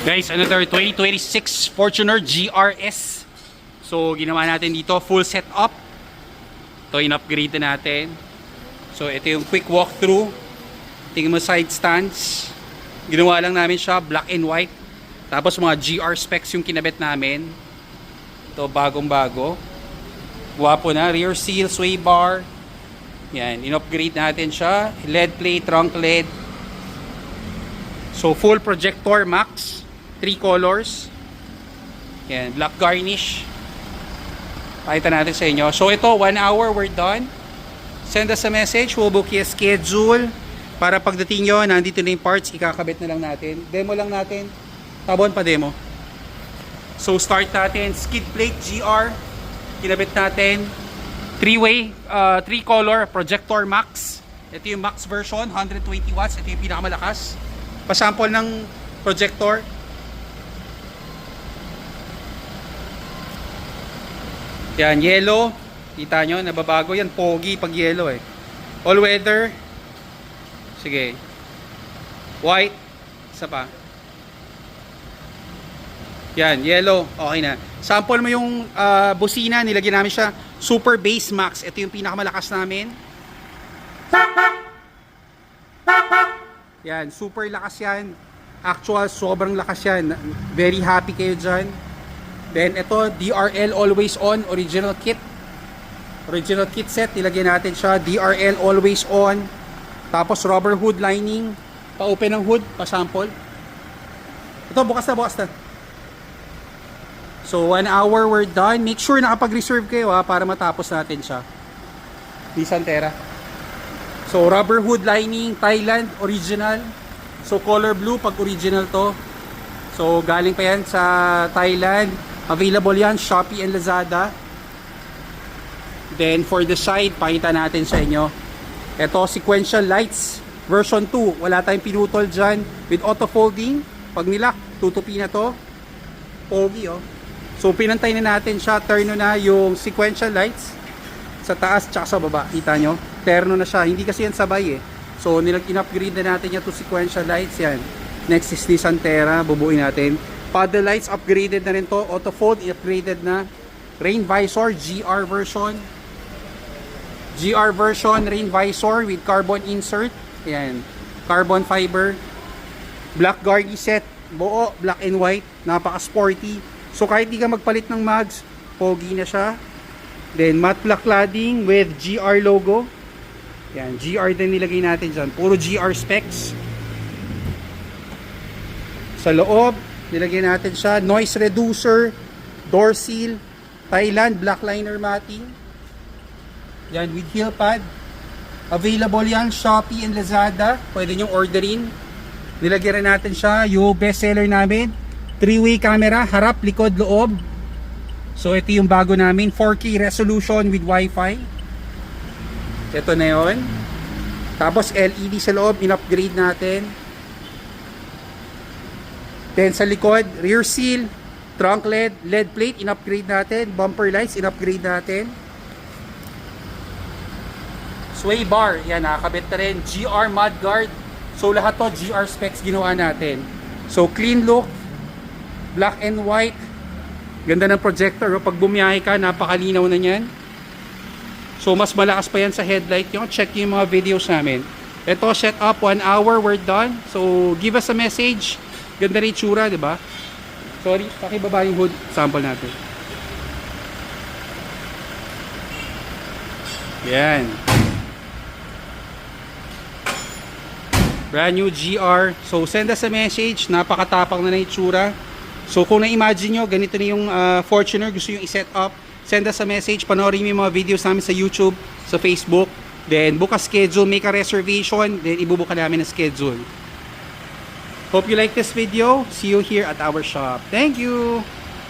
Guys, another 2026 Fortuner GRS. So, ginawa natin dito, full setup. Ito, in-upgrade na natin. So, ito yung quick walkthrough. Tingnan mo side stands. Ginawa lang namin siya, black and white. Tapos mga GR specs yung kinabit namin. Ito, bagong-bago. Guwapo na. Rear seal, sway bar. Yan, in-upgrade natin siya. LED plate, trunk LED. So, full projector max. 3 colors. Yan, black garnish. Pakita natin sa inyo. So, ito, 1 hour, we're done. Send us a message. We'll book you a schedule. Para pagdating nyo, nandito na yung parts, ikakabit na lang natin. Demo lang natin. Tabon pa demo. So, start natin. Skid plate GR. Kinabit natin. 3-way, 3-color projector max. Ito yung max version, 120 watts. Ito yung pinakamalakas. Pasample ng projector. Yan, yellow. Kita nyo, nababago yan. Pogi pag yellow eh. All weather. Sige. White. Isa pa. Yan, yellow. Okay na. Sample mo yung busina. Nilagyan namin siya. Super Bass Max. Ito yung pinakamalakas namin. Yan, super lakas yan. Actual, sobrang lakas yan. Very happy kayo dyan. Then, ito, DRL Always On. Original kit. Original kit set. Nilagyan natin siya. DRL Always On. Tapos, rubber hood lining. Pa-open ng hood. Pa-sample. Ito, bukas na. So, 1 hour, we're done. Make sure nakapag-reserve kayo para matapos natin siya. Nissan Terra. So, rubber hood lining, Thailand, original. So, color blue pag original to. So, galing pa yan sa Thailand. Available yan, Shopee and Lazada. Then, for the side, pakita natin sa inyo. Ito, sequential lights, version 2. Wala tayong pinutol dyan. With auto folding. Pag nilak, tutupi na to. Pogi, oh. So, pinantay na natin siya. Turno na yung sequential lights. Sa taas, tsaka sa baba. Kita nyo? Terno na siya. Hindi kasi yan sabay eh. So, in-upgrade na natin yan to sequential lights. Yan. Next is Nissan Terra. Bubuin natin. Paddle lights, upgraded na rin to. Auto fold, upgraded na. Rain visor, GR version. GR version, rain visor with carbon insert. Ayan. Carbon fiber. Black gargi set. Buo, black and white. Napaka-sporty. So, kahit di ka magpalit ng mags, pogi na siya. Then, matte black cladding with GR logo. Ayan, GR din nilagay natin dyan. Puro GR specs. Sa loob, nilagay natin siya. Noise reducer, door seal, Thailand, black liner matting. Yan, with heel pad. Available yan, Shopee and Lazada. Pwede nyo orderin. Nilagyan rin natin siya. Yung bestseller namin. 3-way camera, harap, likod, loob. So, ito yung bago namin. 4K resolution with Wi-Fi. Ito na yun. Tapos, LED sa loob, in-upgrade natin. Then sa likod, rear seal, trunk LED, LED plate, in-upgrade natin. Bumper lights, in-upgrade natin. Sway bar, yan, nakakabit na rin. GR mudguard. So lahat to, GR specs ginawa natin. So clean look, black and white. Ganda ng projector. Pag bumiyahe ka, napakalinaw na yan. So mas malakas pa yan sa headlight nyo. Check yung mga videos namin. Ito, set up, 1 hour, we're done. So give us a message. Ganda rin tsura, di ba? Sorry, pakibaba yung hood. Sample natin. Yan. Brand new GR. So, send us a message. Napakatapang na yung tsura. So, kung na-imagine nyo, ganito na yung Fortuner, gusto yung i-set up, send us a message. Panoorin mo yung mga videos namin sa YouTube, sa Facebook. Then, book a schedule, make a reservation. Then, ibubuka namin ang schedule. Hope you like this video. See you here at our shop. Thank you!